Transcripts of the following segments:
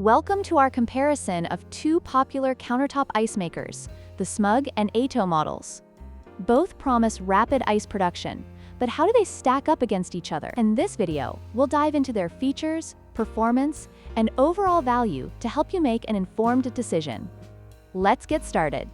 Welcome to our comparison of two popular countertop ice makers, the Smug and Aeitto models. Both promise rapid ice production, but how do they stack up against each other? In this video, we'll dive into their features, performance, and overall value to help you make an informed decision. Let's get started.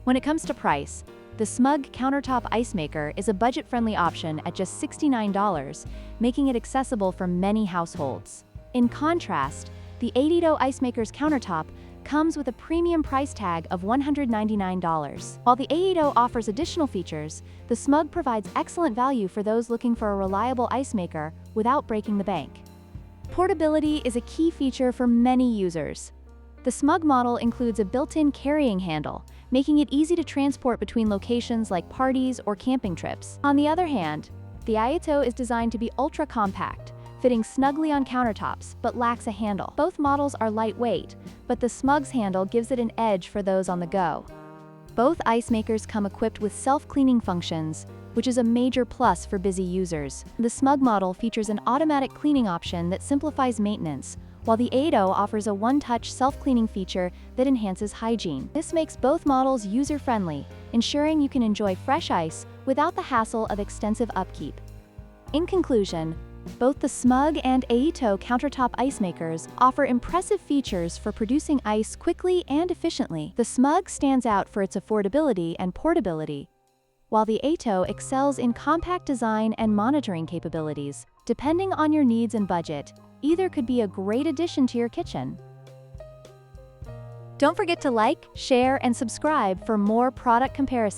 When it comes to price, the Smug countertop ice maker is a budget-friendly option at just $69, making it accessible for many households. In contrast, the Aeitto ice maker's countertop comes with a premium price tag of $199. While the Aeitto offers additional features, the Smug provides excellent value for those looking for a reliable ice maker without breaking the bank. Portability is a key feature for many users. The Smug model includes a built-in carrying handle, making it easy to transport between locations like parties or camping trips. On the other hand, the Aeitto is designed to be ultra-compact, fitting snugly on countertops, but lacks a handle. Both models are lightweight, but the Smug's handle gives it an edge for those on the go. Both ice makers come equipped with self-cleaning functions, which is a major plus for busy users. The Smug model features an automatic cleaning option that simplifies maintenance, while the Aeitto offers a one-touch self-cleaning feature that enhances hygiene. This makes both models user-friendly, ensuring you can enjoy fresh ice without the hassle of extensive upkeep. In conclusion, both the Smug and Aeitto countertop ice makers offer impressive features for producing ice quickly and efficiently. The Smug stands out for its affordability and portability, while the Aeitto excels in compact design and monitoring capabilities. Depending on your needs and budget, either could be a great addition to your kitchen. Don't forget to like, share, and subscribe for more product comparisons.